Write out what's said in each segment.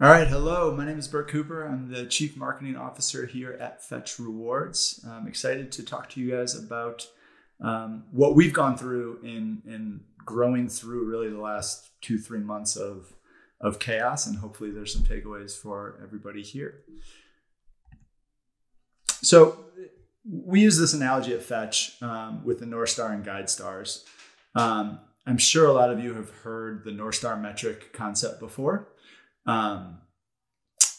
All right, hello. My name is Birk Cooper. I'm the Chief Marketing Officer here at Fetch Rewards. I'm excited to talk to you guys about what we've gone through in growing through really the last 2-3 months of chaos, and hopefully there's some takeaways for everybody here. So we use this analogy at Fetch with the North Star and Guide Stars. I'm sure a lot of you have heard the North Star metric concept before.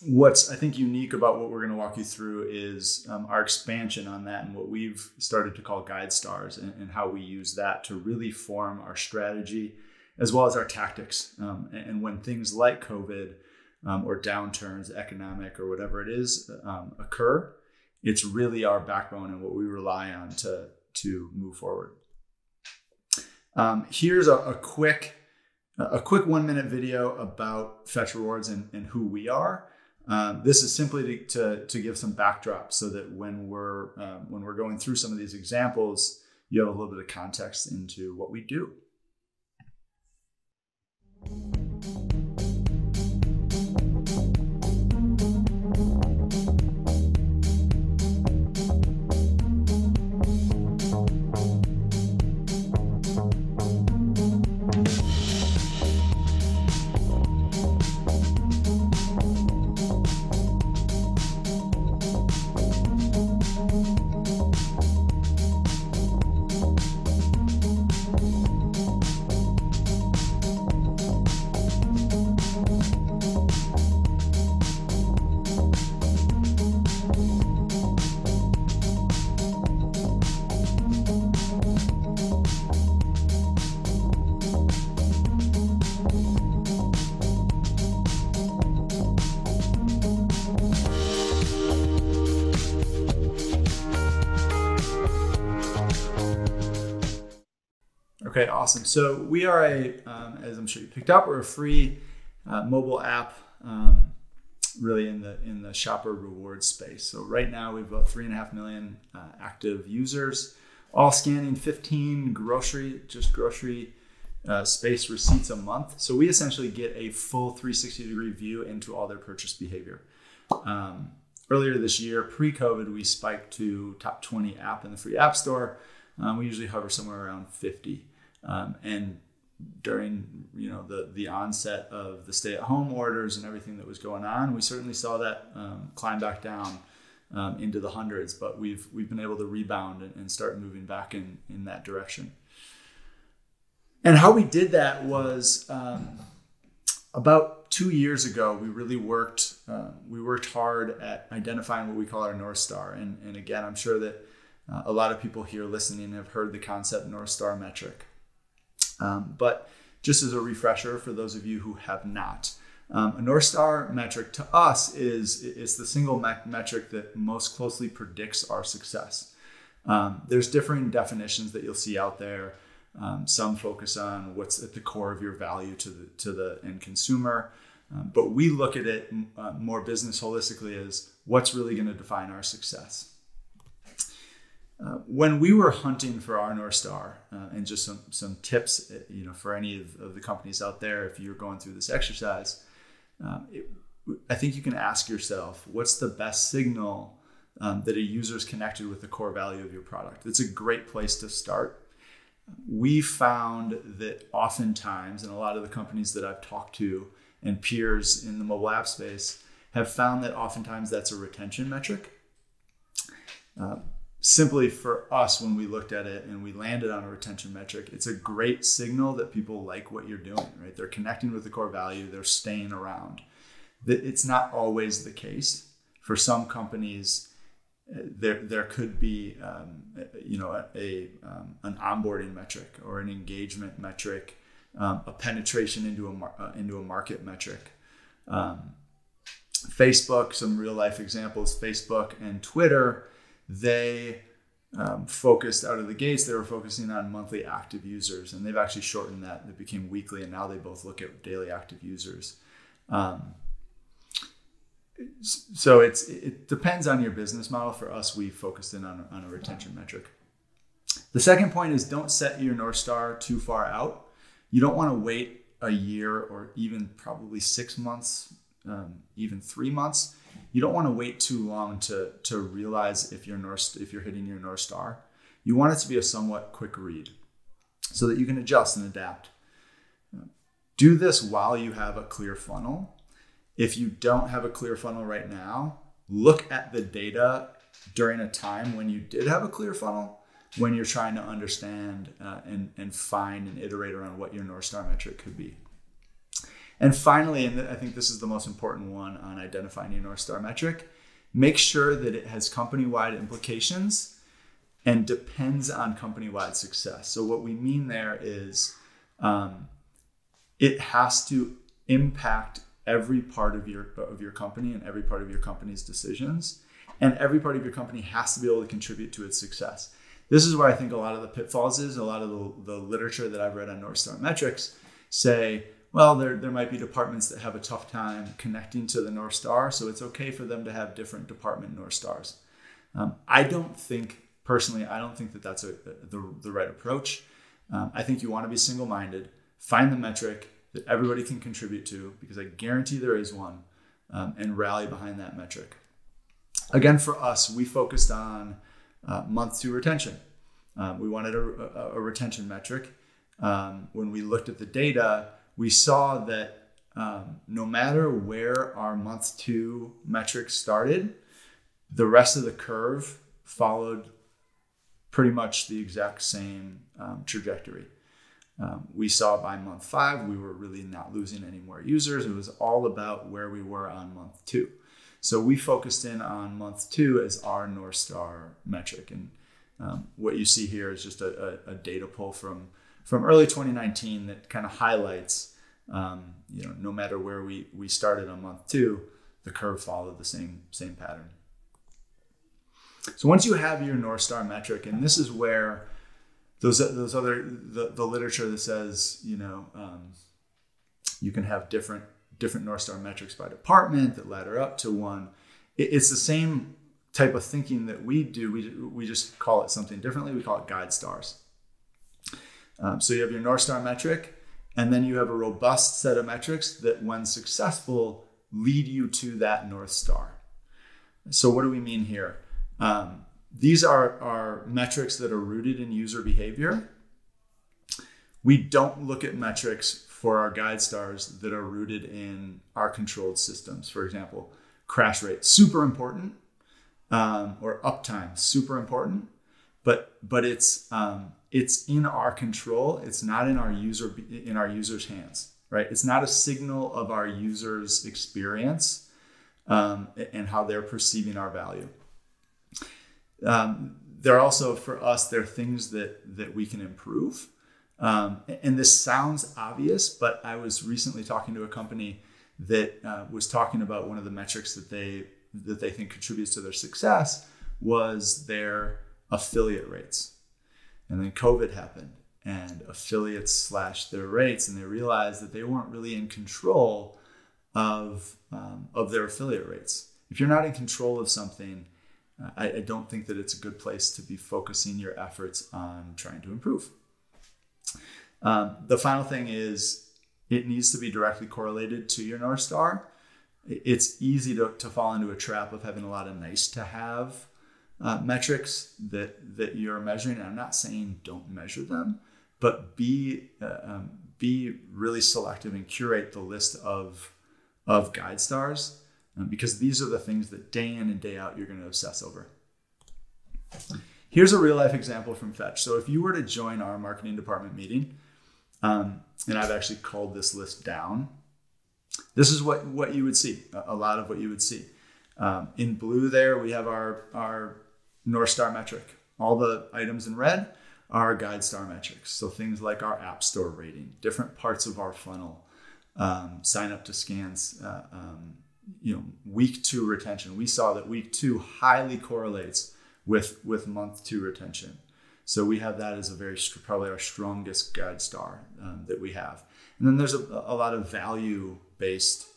What's I think unique about what we're going to walk you through is our expansion on that and what we've started to call guide stars and how we use that to really form our strategy as well as our tactics. And when things like COVID or downturns, economic or whatever it is, occur, it's really our backbone and what we rely on to move forward. Here's a quick 1-minute video about Fetch Rewards and who we are. This is simply to give some backdrop so that when we're going through some of these examples, you have a little bit of context into what we do. Okay, awesome. So we are as I'm sure you picked up, we're a free mobile app, really in the shopper rewards space. So right now we've about 3.5 million active users, all scanning 15 grocery space receipts a month. So we essentially get a full 360-degree view into all their purchase behavior. Earlier this year, pre-COVID, we spiked to top 20 app in the free app store. We usually hover somewhere around 50. And during the onset of the stay-at-home orders and everything that was going on, we certainly saw that climb back down into the hundreds. But we've been able to rebound and start moving back in that direction. And how we did that was about 2 years ago. We really worked hard at identifying what we call our North Star. And again, I'm sure that a lot of people here listening have heard the concept North Star metric. But just as a refresher for those of you who have not, a North Star metric to us is the single metric that most closely predicts our success. There's differing definitions that you'll see out there. Some focus on what's at the core of your value to the end consumer. But we look at it more business holistically as what's really going to define our success. When we were hunting for our North Star, and just some tips, for any of the companies out there, if you're going through this exercise, I think you can ask yourself, what's the best signal that a user is connected with the core value of your product? It's a great place to start. We found that oftentimes, and a lot of the companies that I've talked to and peers in the mobile app space have found that oftentimes that's a retention metric. Simply for us, when we looked at it and we landed on a retention metric, it's a great signal that people like what you're doing, right? They're connecting with the core value, they're staying around. It's not always the case. For some companies, there could be an onboarding metric or an engagement metric, a penetration into a market metric. Facebook, some real life examples, Facebook and Twitter, they focused out of the gates. They were focusing on monthly active users, and they've actually shortened that. It became weekly, and now they both look at daily active users. So it depends on your business model. For us, we focused in on a retention metric. The second point is don't set your North Star too far out. You don't want to wait a year or even probably 6 months even 3 months. You don't want to wait too long to realize if you're hitting your North Star. You want it to be a somewhat quick read so that you can adjust and adapt. Do this while you have a clear funnel. If you don't have a clear funnel right now, look at the data during a time when you did have a clear funnel, when you're trying to understand and find and iterate around what your North Star metric could be. And finally, and I think this is the most important one on identifying your North Star metric, make sure that it has company-wide implications and depends on company-wide success. So what we mean there is it has to impact every part of your company and every part of your company's decisions, and every part of your company has to be able to contribute to its success. This is where I think a lot of the pitfalls is. A lot of the literature that I've read on North Star metrics say, well, there might be departments that have a tough time connecting to the North Star, so it's okay for them to have different department North Stars. I don't think that that's the right approach. I think you want to be single-minded, find the metric that everybody can contribute to, because I guarantee there is one, and rally behind that metric. Again, for us, we focused on month 2 retention. We wanted a retention metric. When we looked at the data, we saw that no matter where our month 2 metric started, the rest of the curve followed pretty much the exact same trajectory. We saw by month 5, we were really not losing any more users. It was all about where we were on month 2. So we focused in on month 2 as our North Star metric. And what you see here is just a data pull from early 2019 that kind of highlights, no matter where we started on month 2, the curve followed the same pattern. So once you have your North Star metric, and this is where the literature that says, you can have different North Star metrics by department that ladder up to one. It's the same type of thinking that we do. We just call it something differently. We call it guide stars. So you have your North Star metric, and then you have a robust set of metrics that, when successful, lead you to that North Star. So what do we mean here? These are metrics that are rooted in user behavior. We don't look at metrics for our guide stars that are rooted in our controlled systems. For example, crash rate, super important, or uptime, super important, but it's in our control. It's not in our users' hands, right? It's not a signal of our users' experience and how they're perceiving our value. They're also, for us, they're things that we can improve. And this sounds obvious, but I was recently talking to a company that was talking about one of the metrics that they think contributes to their success was their affiliate rates. And then COVID happened, and affiliates slashed their rates, and they realized that they weren't really in control of their affiliate rates. If you're not in control of something, I don't think that it's a good place to be focusing your efforts on trying to improve. The final thing is, it needs to be directly correlated to your North Star. It's easy to fall into a trap of having a lot of nice to have metrics that you're measuring. And I'm not saying don't measure them, but be really selective and curate the list of guide stars, because these are the things that day in and day out you're going to obsess over. Here's a real life example from Fetch. So if you were to join our marketing department meeting, and I've actually culled this list down, this is what you would see, a lot of what you would see. In blue there, we have our North Star metric. All the items in red are guide star metrics. So things like our app store rating, different parts of our funnel, sign up to scans, week 2 retention. We saw that week 2 highly correlates with month 2 retention. So we have that as probably our strongest guide star that we have. And then there's a lot of value-based,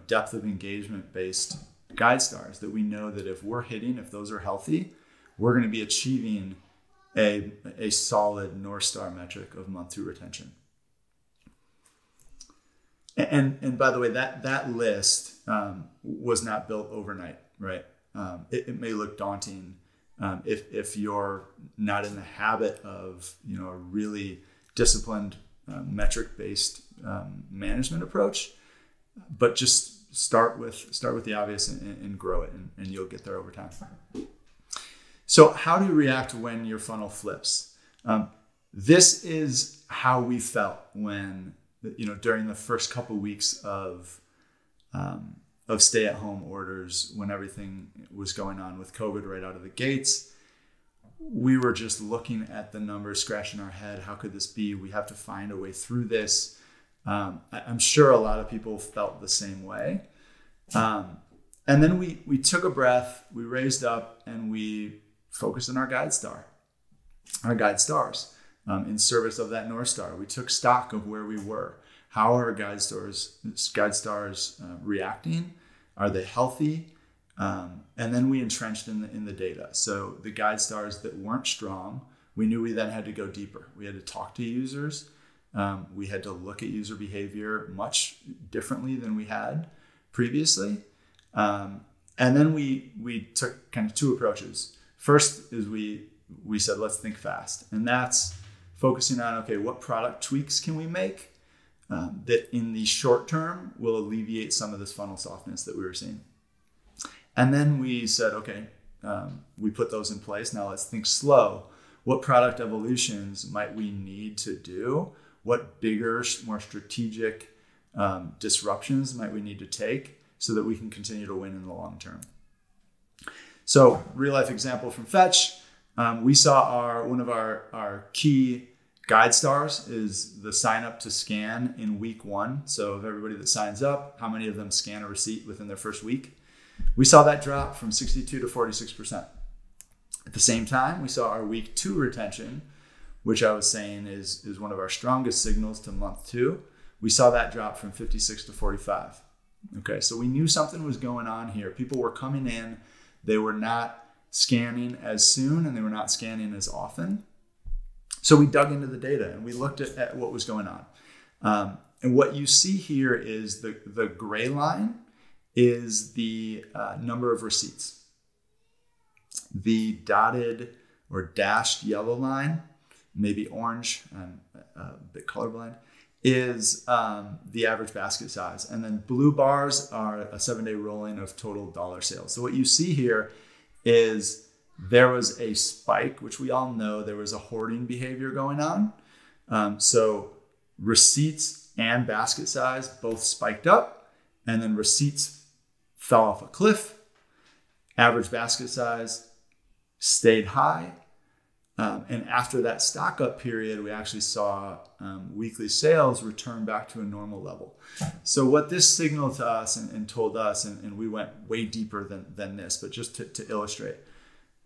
depth of engagement-based guide stars that we know that if those are healthy, we're going to be achieving a solid North Star metric of month 2 retention. And by the way, that list was not built overnight, right? It may look daunting if you're not in the habit of a really disciplined metric-based management approach, but just start with the obvious and grow it, and you'll get there over time. So how do you react when your funnel flips? This is how we felt when, during the first couple weeks of stay-at-home orders, when everything was going on with COVID right out of the gates. We were just looking at the numbers, scratching our head. How could this be? We have to find a way through this. I'm sure a lot of people felt the same way. And then we took a breath, we raised up, and we focused on our guide stars, in service of that North Star. We took stock of where we were. How are guide stars reacting? Are they healthy? And then we entrenched in the data. So the guide stars that weren't strong, we knew we then had to go deeper. We had to talk to users. We had to look at user behavior much differently than we had previously. And then we took kind of two approaches. First is we said, let's think fast. And that's focusing on, okay, what product tweaks can we make that in the short term will alleviate some of this funnel softness that we were seeing. And then we said, okay, we put those in place. Now let's think slow. What product evolutions might we need to do? What bigger, more strategic disruptions might we need to take so that we can continue to win in the long term? So real life example from Fetch. We saw one of our key guide stars is the sign up to scan in week 1. So of everybody that signs up, how many of them scan a receipt within their first week? We saw that drop from 62 to 46%. At the same time, we saw our week 2 retention, which I was saying is one of our strongest signals to month 2. We saw that drop from 56 to 45. Okay, so we knew something was going on here. People were coming in, they were not scanning as soon, and they were not scanning as often. So we dug into the data and we looked at what was going on. And what you see here is the gray line is the number of receipts. The dotted or dashed yellow line, maybe orange, I'm a bit colorblind, is the average basket size. And then blue bars are a 7-day rolling of total dollar sales. So what you see here is there was a spike, which we all know there was a hoarding behavior going on. So receipts and basket size both spiked up, and then receipts fell off a cliff. Average basket size stayed high. And after that stock up period, we actually saw weekly sales return back to a normal level. So what this signaled to us and told us, and we went way deeper than this, but just to illustrate,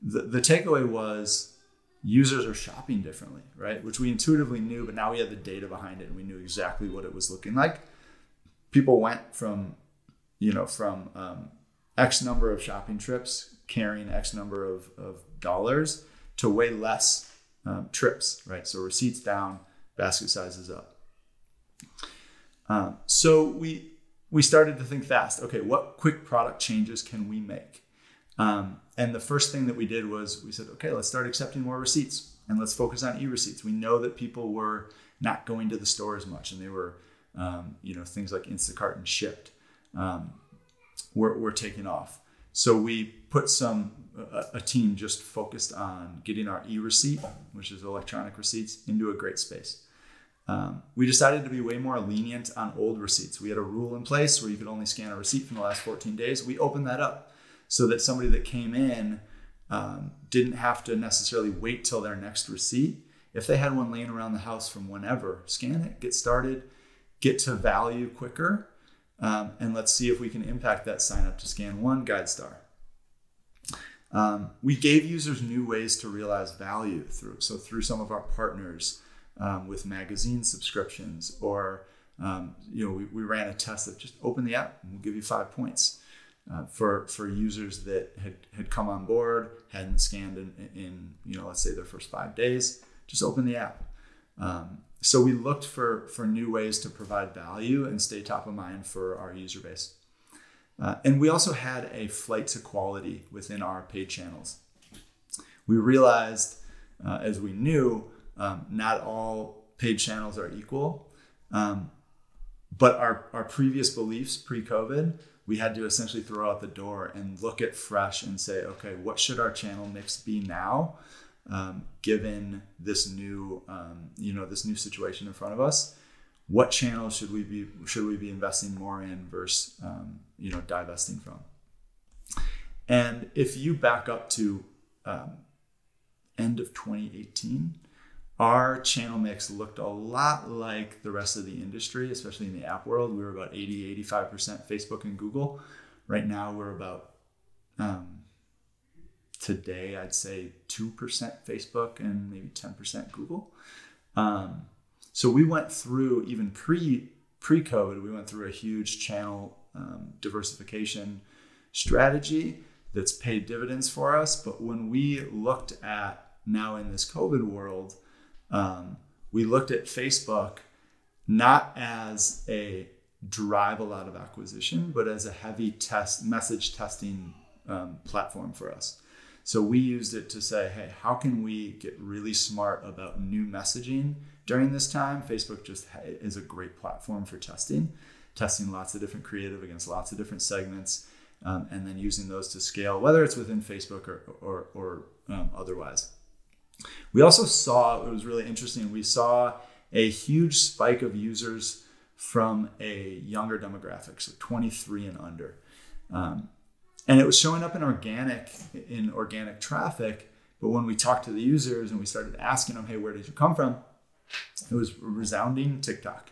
the takeaway was users are shopping differently, right? Which we intuitively knew, but now we had the data behind it and we knew exactly what it was looking like. People went from X number of shopping trips carrying X number of dollars to way less trips, right? So receipts down, basket size is up. So we started to think fast. Okay, what quick product changes can we make? And the first thing that we did was we said, okay, let's start accepting more receipts and let's focus on e-receipts. We know that people were not going to the store as much, and they were, things like Instacart and Shipt were taking off. So we put a team just focused on getting our e-receipt, which is electronic receipts, into a great space. We decided to be way more lenient on old receipts. We had a rule in place where you could only scan a receipt from the last 14 days. We opened that up so that somebody that came in didn't have to necessarily wait till their next receipt. If they had one laying around the house from whenever, scan it, get started, get to value quicker, and let's see if we can impact that sign up to scan 1 guide star. We gave users new ways to realize value through some of our partners with magazine subscriptions, or we ran a test that just open the app and we'll give you 5 points for users that had come on board, hadn't scanned in let's say their first 5 days. Just open the app. So we looked for new ways to provide value and stay top of mind for our user base. And we also had a flight to quality within our paid channels. We realized, as we knew, not all paid channels are equal. But our previous beliefs pre-COVID, we had to essentially throw out the door and look at fresh and say, okay, what should our channel mix be now, given this new, this new situation in front of us? What channels should we be investing more in versus, divesting from? And if you back up to end of 2018, our channel mix looked a lot like the rest of the industry, especially in the app world. We were about 85% Facebook and Google. Right now, we're about, today, I'd say 2% Facebook and maybe 10% Google. So we went through, even pre-COVID, we went through a huge channel diversification strategy that's paid dividends for us. But when we looked at now in this COVID world, we looked at Facebook not as a drive a lot of acquisition, but as a heavy message testing platform for us. So we used it to say, hey, how can we get really smart about new messaging during this time? Facebook just is a great platform for testing lots of different creative against lots of different segments, and then using those to scale, whether it's within Facebook or otherwise. We also saw, it was really interesting, we saw a huge spike of users from a younger demographic, so 23 and under. And it was showing up in organic traffic, but when we talked to the users and we started asking them, hey, where did you come from? It was resounding TikTok.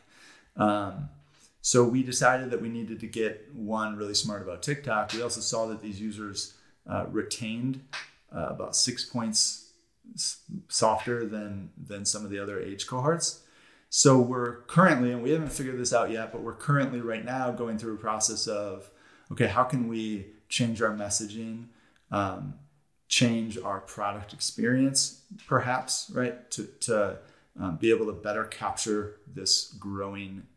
So we decided that we needed to get really smart about TikTok. We also saw that these users retained about 6 points softer than some of the other age cohorts. So we're currently, and we haven't figured this out yet, but we're currently right now going through a process of, okay, how can we change our messaging, change our product experience, perhaps, right, to be able to better capture this growing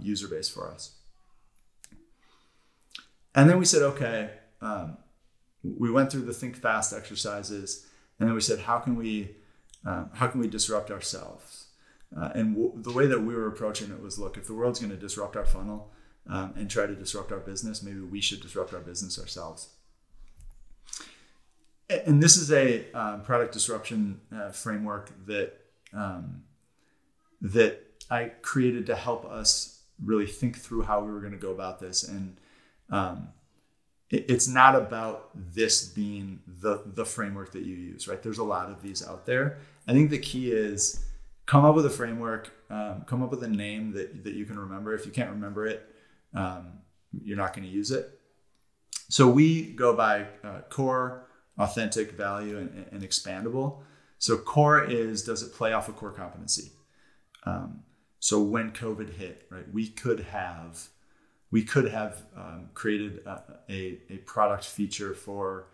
user base for us. And then we said, okay, we went through the think fast exercises. And then we said, how can we disrupt ourselves? The way that we were approaching it was, look, if the world's going to disrupt our funnel and try to disrupt our business, maybe we should disrupt our business ourselves. And this is a product disruption framework that I created to help us really think through how we were going to go about this. And it's not about this being the framework that you use, right? There's a lot of these out there. I think the key is come up with a framework, come up with a name that you can remember. If you can't remember it, you're not going to use it. So we go by core, authentic, value, and expandable. So core is, does it play off a core competency? So when COVID hit, right, we could have created a product feature for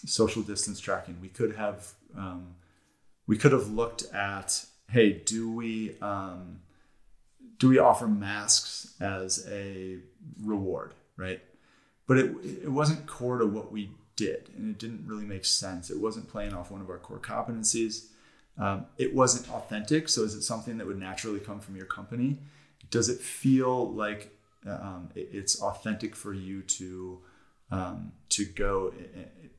social distance tracking. We could have looked at, hey, do we offer masks as a reward, right? But it wasn't core to what we did, and it didn't really make sense. It wasn't playing off one of our core competencies. It wasn't authentic. So is it something that would naturally come from your company? Does it feel like it's authentic for you to go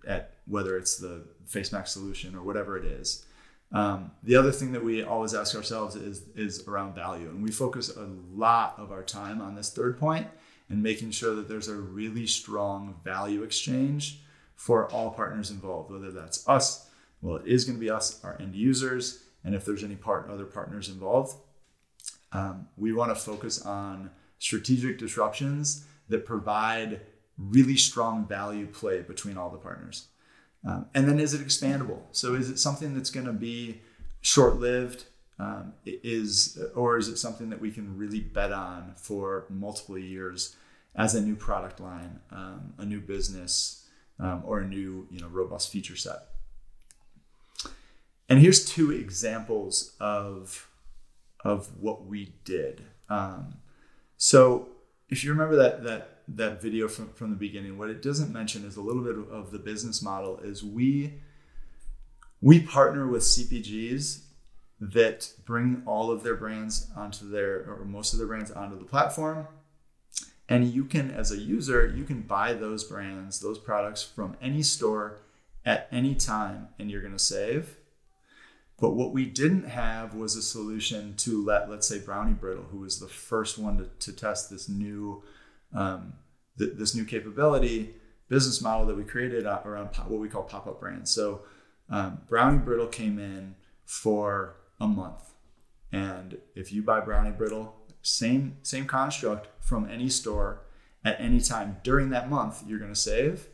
at whether it's the face mask solution or whatever it is? The other thing that we always ask ourselves is around value, and we focus a lot of our time on this third point and making sure that there's a really strong value exchange for all partners involved, whether that's us. Well, it is going to be us, our end users, and if there's any other partners involved. We want to focus on strategic disruptions that provide really strong value play between all the partners. And then is it expandable? So is it something that's going to be short-lived? Or is it something that we can really bet on for multiple years as a new product line, a new business, or a new robust feature set? And here's two examples of what we did. So if you remember that video from the beginning, what it doesn't mention is a little bit of the business model is we partner with CPGs that bring all of their brands or most of their brands onto the platform. And you can, as a user, you can buy those brands, those products from any store at any time, and you're going to save. But what we didn't have was a solution to let's say Brownie Brittle, who was the first one to test this new capability business model that we created around what we call pop-up brands. So Brownie Brittle came in for a month, and if you buy Brownie Brittle, same construct from any store at any time during that month, you're going to save.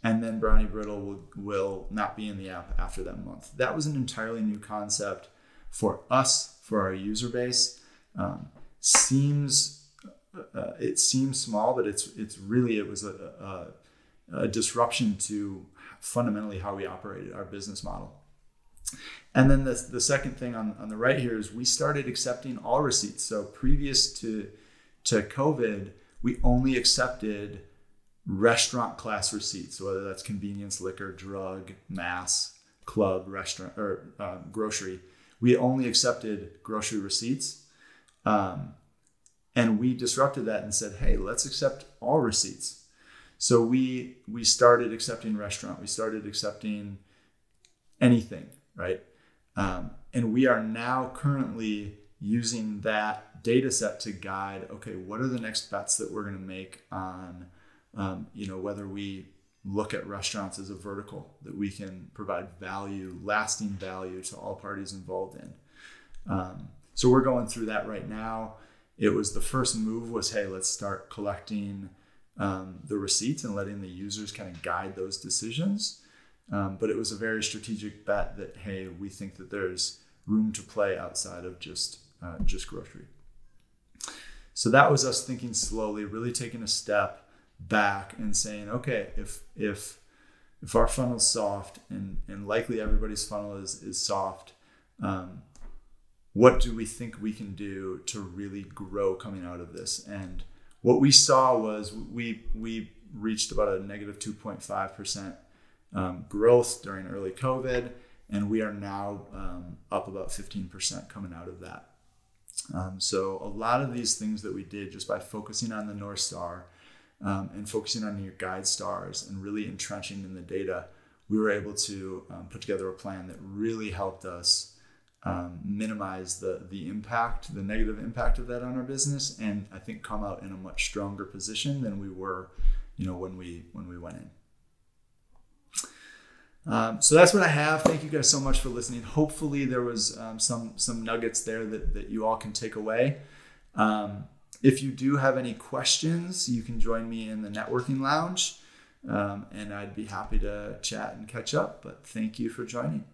And then Brownie Brittle will not be in the app after that month. That was an entirely new concept for us, for our user base. It seems small, but it was a disruption to fundamentally how we operated our business model. And then the second thing on the right here is we started accepting all receipts. So previous to COVID, we only accepted restaurant class receipts, whether that's convenience, liquor, drug, mass, club, restaurant, or grocery. We only accepted grocery receipts. And we disrupted that and said, hey, let's accept all receipts. So we started accepting restaurant. We started accepting anything, right? And we are now currently using that data set to guide, okay, what are the next bets that we're going to make on whether we look at restaurants as a vertical that we can provide value, lasting value to all parties involved in. So we're going through that right now. It was the first move was, hey, let's start collecting the receipts and letting the users kind of guide those decisions. But it was a very strategic bet that, hey, we think that there's room to play outside of just grocery. So that was us thinking slowly, really taking a step back and saying, okay, if our funnel's soft and likely everybody's funnel is soft, what do we think we can do to really grow coming out of this? And what we saw was we reached about a negative 2.5% growth during early COVID, and we are now up about 15% coming out of that. So a lot of these things that we did just by focusing on the North Star and focusing on your guide stars and really entrenching in the data, we were able to put together a plan that really helped us minimize the impact, the negative impact of that on our business, and I think come out in a much stronger position than we were, when we went in. So that's what I have. Thank you guys so much for listening. Hopefully there was some nuggets there that you all can take away. If you do have any questions, you can join me in the networking lounge, and I'd be happy to chat and catch up. But thank you for joining.